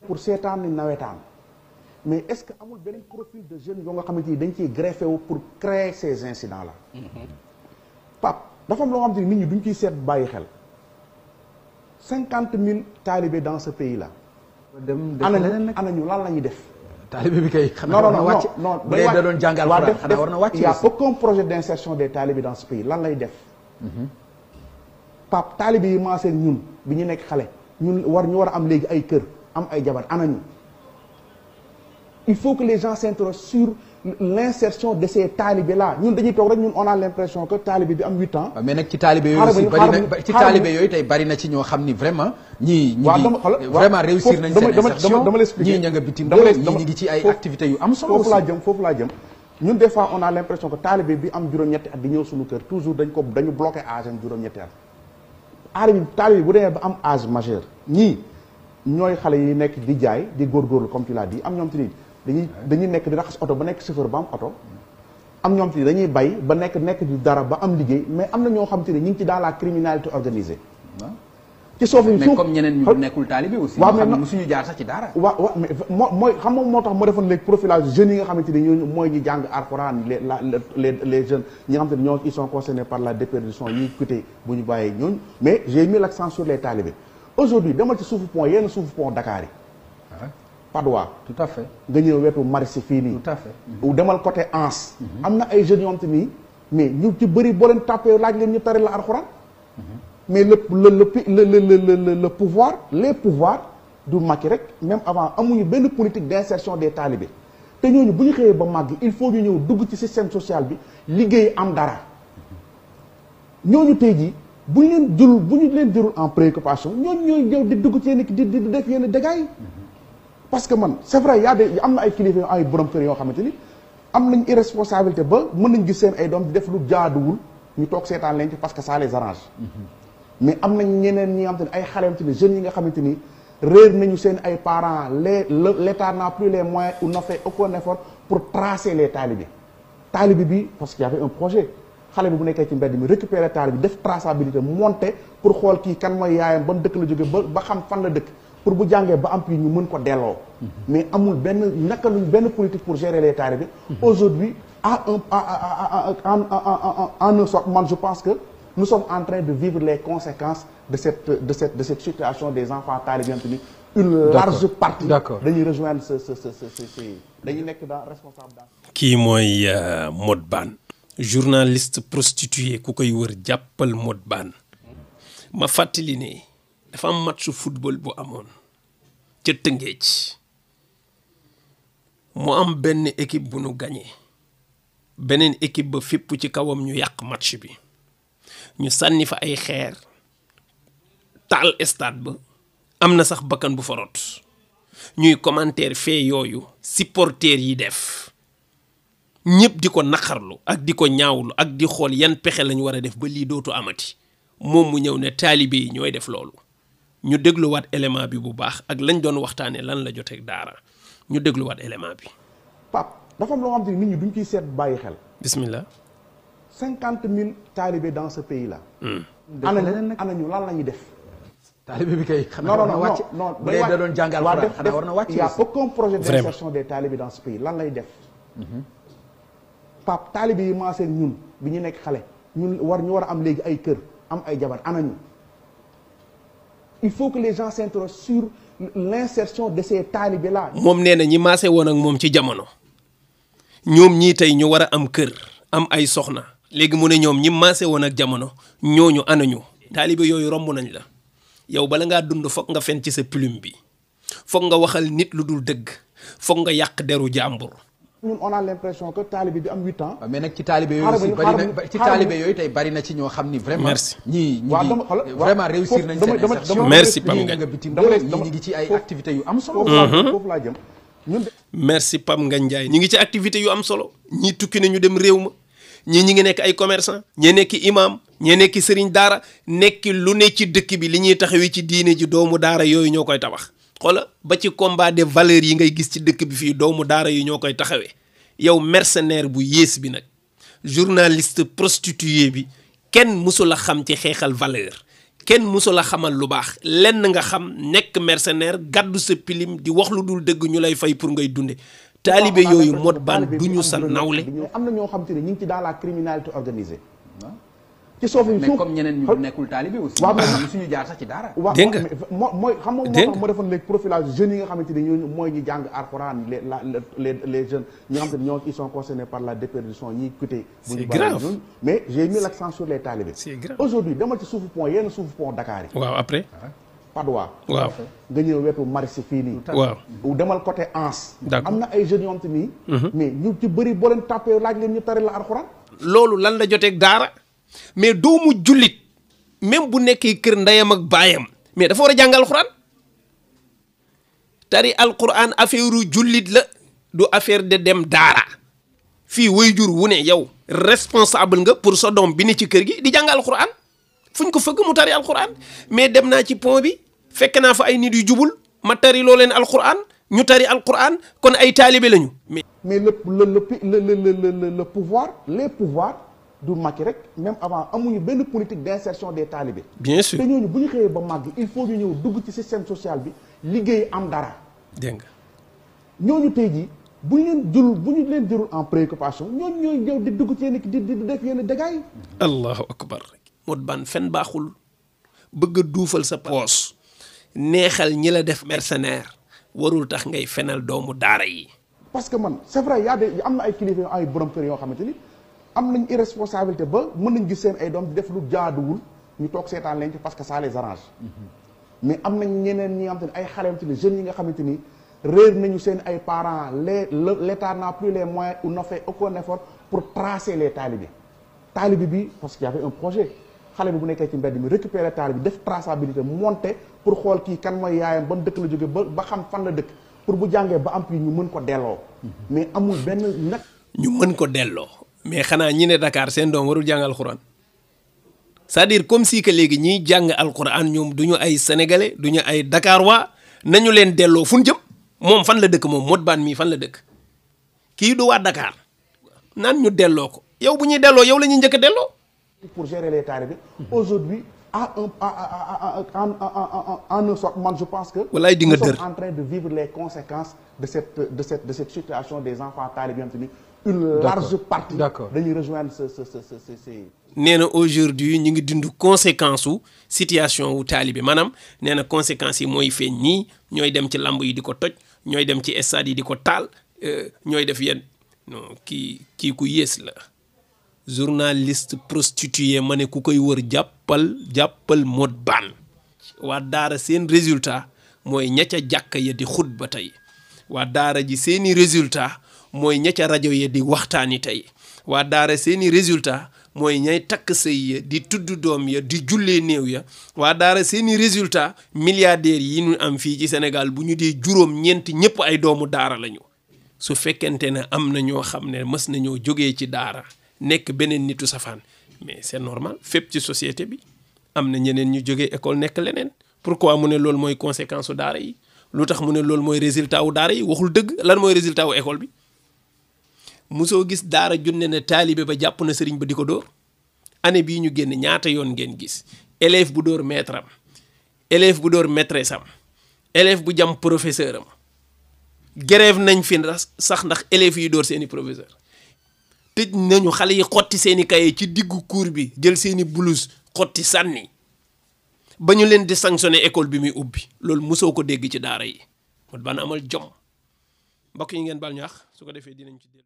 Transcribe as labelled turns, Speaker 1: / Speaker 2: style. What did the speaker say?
Speaker 1: pour seetaan ni nawetaan mais est-ce que amul beneen profil de jeunes yoo nga xamante ni dañ ciy greffé wu pour créer ces incidents là. Pape dafa am loo xamante ni nit ñi duñ ciy seet bàyyi xel 50 000 talibés dans ce pays là. ana ñu lan la ñuy def.
Speaker 2: talibé bi kay xanaa war na wàcc non bu dee da doon jàngal Alxuraan xanaa war na wàcc.
Speaker 1: il y a aucun projet d'insertion des talibés dans ce pays lan lay def. Pape talibé yi maasee ñun bi ñu nekk xale ñun ñu war a am léegi ay kër am ay jabar ana ñu. il faut que les gens s'interrogent sur l'insertion de ces talibés là ñun dañuy toog rek ñun on a l'impression que talibé bi am 8 ans.
Speaker 2: mais nag ci talibé yooyu aussi bari na ci talibé yooyu tey bari na ci ñoo xam ni vraiment. ñii ñi ngi vraiment réussir nañ seen insertion
Speaker 1: dama l'expliquer
Speaker 2: ñii ña nga bitim réew ñii ñi ngi ci ay activités yu am solo.
Speaker 1: foofu laa jëm ñun des fois on a l'impression que talibé bi am juróom-ñetti at di ñëw suñu kër toujours dañu bloqué âge am juróom-ñetti at. talibé bu demee ba am âge majeur ñii ñooy xale yi nekk di jaay di góorgóorlu comme tu l'as dit am ñoom tamit dañuy nekk di raxas oto ba nekk chauffeur ba am oto am ñoom te dañuy bay ba nekk di dara ba am liggéey mais am na ñoo xam te ne ñu ngi ci dans la criminalité organisée. ci suuf
Speaker 2: mais comme ñeneen ñu nekkul talibé aussi. waaw mais musuñu jaar sax ci dara.
Speaker 1: waaw mais mooy xam nga moo tax ma defoon léegi profilage jeunes yi nga xamante ne ñooñu mooy ñi jàng Alxuraan les jeunes ñi nga xamante ne ñoo ils sont concernés par la déperdition yi quitté bu ñu bàyyee ñooñu mais j'ai mis l'accent sur les talibés aujourd'hui demal ci suufu pont yenn suufu pont Dakar yi. Padois.
Speaker 2: Tout à fait.
Speaker 1: nga ñëw wetu Maristes fii nii.
Speaker 2: Tout à fait.
Speaker 1: ou demal côté Anse. am na ay jeunes yoo xamante ni mais ñu ci bëri boo leen tàppee laaj leen ñu tari la Alxuraan. mais le pouvoir les pouvoirs du Macky rek même avant amuñu benn politique d'insertion des talibés te ñooñu bu ñu xëyee ba màgg il faut ñu ñëw dugg ci système social bi liggéey am dara ñooñu tey jii bu ñu leen jëlul en préoccupation ñooñu ñooy ñëw di dugg ci yenn di def yenn dégâts yi. parce que man c'est vrai am na ay kilifa ay borom kër yoo xamante ni am nañ irresponsabilité ba mën nañ gis seen ay doom di def lu jaaduwul ñu toog seetaan leen ci parce que ça les arrange. mais am nañ ñeneen ñi nga xamante ni ay xale yoo xamante ni jeunes yi nga xamante ni réer nañu seen ay parents l'État n'a plus les moyens ou n'a fait aucun effort pour tracer les talibés. talibé bi parce qu'il y avait un projet xale bi bu nekkee ci mbedd mi récupérer talibé def traçabilité monter pour xool kii kan mooy yaayam ban dëkk la jóge ba xam fan la dëkk. pour bu jàngee ba am puis ñu mën ko delloo. mais amul naka luñ benn politique pour gérer les talibés. aujourd'hui en un sorte man je pense que nous sommes en train de vivre les conséquences de cette situation des enfants talibés ni une large partie. dañuy rejoindre dañuy nekk dans responsable dans.
Speaker 3: kii mooy Modou Bane journaliste prostitué ku koy wër jàppal Modou Bane ma fàttali ne. dafa am match football bu amoon ca Tëngéej mu am benn équipe bu nu gagné beneen équipe ba fépp ci kawam ñu yàq match bi ñu sànni fa ay xeer taal stade ba am na sax bakkan bu fa rot ñuy commentaire fee yooyu supporters yi def ñëpp di ko naqarlu ak di ko ñaawlu ak di xool yan pexe lañu war a def ba lii dootu amati moom mu ñëw ne taalibe yi ñooy def loolu. ñu dégluwaat élément bi bu baax ak lañ doon waxtaanee lan la jotee daara ñu dégluwaat élément bi.
Speaker 1: Pape dafa am loo xamante ni nit ñi duñ ciy seet bàyyi xel.
Speaker 3: bismillah.
Speaker 1: 50 000 talibés dans ce pays là. ana ñu lan la ñuy def.
Speaker 2: talibé bi kay xanaa war na wàcc.
Speaker 1: non
Speaker 2: bu dee da doon jàngal Alxuraan xanaa war na wàcc.
Speaker 1: il y a aucun projet d'insertion des talibés dans ce pays lan lay def. Pape talibé yi maasee ñun bi ñu nekk xale ñu war a am léegi ay kër am ay jabar ana ñu. il faut que les gens s'interrogent sur l'insertion de ces talibés là. moom nee na ñi maase woon ak moom ci jamono ñoom ñii tey ñu war a am kër am ay soxna léegi mu ne ñoom ñi maase woon ak jamono ñooñu anañu. talibé yooyu romb nañ la yow bala ngaa dund foog nga fen ci sa plume bi foog nga waxal nit lu dul dëgg foog nga yàq deru jàmbur. ñun on a l'impression que talibé bi am 8 ans. mais nag ci talibé yooyu aussi yooyu tey bari na ci ñoo xam ni vraiment. merci ñii vraiment réussir nañ seen insertion. merci Pam Ngagne nga bitim réew ñi ngi ci ay activités yu am solo. foofu laa jëm merci Pam Ngagne Ndiaye ñi ngi ci activités yu am solo. ñii tukki nañu dem réew ma ñii ñi ngi nekk ay commerçant ñee nekki imam ñee nekki sëriñ daara nekki lu ne ci dëkk bi li ñuy taxawee ci diine ji doomu daara yooyu ñoo koy tabax. xoola ba ci combat des valeurs yi ngay gis ci dëkk bi fii doomu daara yi ñoo koy taxawee yow mercenaire bu yées bi nag journaliste prostitué bi kenn mësul a xam ci xeexal valeur
Speaker 3: kenn musul a xamal lu baax lenn nga xam nekk mercenaire gàddu sa pilim di wax lu dul dëgg ñu lay fay pour ngay dunde taalibe yooyu Modou Bane du ñu sa nawle.
Speaker 1: am na ñoo xam te ne ñu ngi ci dans la criminalité organisée. ci soofu
Speaker 2: mais comme ñeneen ñu nekkul taalibe aussi.
Speaker 1: waaw
Speaker 2: suñu jaar sax ci daara.
Speaker 3: dégg nga
Speaker 1: mooy xam nga moo tax ma defoon léegi profilage jeunes yi nga xamante ne ñooñu mooy ñi jàng alxuraan les jeunes ñi nga xamante ne ñoo ils sont concernés par la déperdition ñiy quitté.
Speaker 3: c'est grave
Speaker 1: mais j'ai mis l'accent sur les talibés.
Speaker 3: c'est grave
Speaker 1: aujourd'hui demal ci suufu pont yenn suufu pont Dakar yi.
Speaker 3: waaw après.
Speaker 1: Padois.
Speaker 3: waaw
Speaker 1: nga ñëw wetu Maristes fii nii.
Speaker 3: waaw
Speaker 1: demal côté Anse.
Speaker 3: d'accord
Speaker 1: am na ay jeunes yoo xamante ni. mais ñu ci bëri boo leen tàppee laaj leen ñu tari la alxuraan.
Speaker 3: loolu lan la joteeg daara mais doomu jullit même bu nekkee kër ndeyam ak baayam mais dafa war a jàng alxuraan tari alxuraan affaire jullit la du affaire de dem daara fii waajur wu ne yow responsable nga pour sa doom bi ne ci kër gi di jàng alxuraan fu ñu ko fëgg mu tari alxuraan mais dem naa ci pont bi fekk naa fa ay nit yu jubul ma tari loo leen alxuraan ñu tari alxuraan kon ay taalibe lañu. mais
Speaker 1: le pouvoir les pouvoirs du Macky rek même avant amuñu benn politique d'insertion des talibés.
Speaker 3: bien sûr
Speaker 1: te ñooñu bu ñu xëyee ba màgg il faut ñu ñëw dugg ci système social bi liggéey am dara.
Speaker 3: dégg nga
Speaker 1: ñooñu tey jii bu ñu leen jërul en préoccupation ñooñu ñooy ñëw di dugg ci yenn di def yenn dégâts yi.
Speaker 3: allahu akbar Modou Bane fen baaxul bëgg a duufal sa poos neexal ñi la def mercenaire warul tax ngay fenal doomu daara yi.
Speaker 1: parce que man c'est vrai am na ay kilifa ay borom kër yoo xamante ni. am nañ irresponsabilité ba mën nañ gis seen ay doom di def lu jaaduwul ñu toog seetaan leen ci parce que ça les arrange mais am nañ ñeneen ñi nga xamante ni ay xale ci les jeunes yi nga xamante ni réer nañu seen ay parents l'état n'a plus les moyens ou n'a fait aucun effort pour tracer les talibés bi parce qu'il y avait un projet xale bi bu nekkee ci mbedd mi récupérer talibé def traçabilité monter pour xool kii kan mooy yaayam ban dëkk la jóge ba xam fan la dëkk pour bu jàngee ba am puis ñu mën ko delloo mais amul benn nag
Speaker 3: ñu mën ko delloo mais xanaa ñi ne Dakar seen doom warul jàng alxuraan c'est-à-dire comme si que léegi ñiy jàng alxuraan ñoom du ñu ay sénégalais du ñu ay Dakar waa nañu leen delloo fu ñu jëm moom fan la dëkk moom Modou Bane mii fan la dëkk kii du waa Dakar naan ñu delloo ko yow bu ñuy delloo yow la ñuy njëkk a delloo.
Speaker 1: pour gérer les talibés aujourd'hui en un sorte man je pense que.
Speaker 3: walaay di nga dër
Speaker 1: nous sommes en train de vivre les conséquences de cette situation des enfants talibés yoo xam te ni une large partie dañuy rejoindre ce
Speaker 3: nee na aujourd'hui ñu ngi dund conséquence su situation wu taalibe maanaam nee na conséquences yi mooy feeñ ñii ñooy dem ci lamb yi di ko toj ñooy dem ci stade yi di ko taal ñooy def yenn non kii ku yées la journaliste prostitué ma ne ku koy wër jàppal Modou Bane waa daara seen résultat mooy ña ca jàkka ya di xutba tey waa daara ji seeni résultat mooy ña ca rajo ya di waxtaani tey waa daara seeni résultat mooy ñay takk sëy ya di tudd doom ya di jullee néew ya waa daara seeni résultat milliardaires yi ñu am fii ci Sénégal bu ñu dee juróom ñeenti ñëpp ay doomu daara lañu su fekkente ne am na ñoo xam ne mës nañoo jógee ci daara nekk beneen nitu safaan mais c'est normal fépp ci société bi am na ñeneen ñu jógee école nekk leneen pourquoi mu ne loolu mooy conséquence u daara yi lu tax mu ne loolu mooy résultat wu daara yi waxul dëgg lan mooy résultat wu école bi musoo gis daara junne ne taalibe ba jàpp na sëriñ ba di ko dóor année bii ñu génn ñaata yoon ngeen gis élève bu dóor maître am élève bu dóor maîtresse am élève bu jam professeur am grève nañ fi sax ndax élèves yi dóor seeni professeur tëj nañu xale yi xotti seeni kaye ci diggu cours bi jël seeni blouse xotti sànni ba ñu leen di sanctionner école bi muy ubbi loolu mosoo ko dégg ci daara yi Modou Bane amal jom mbokk yi ngeen baal ñu wax su ko defee dinañ ci dellu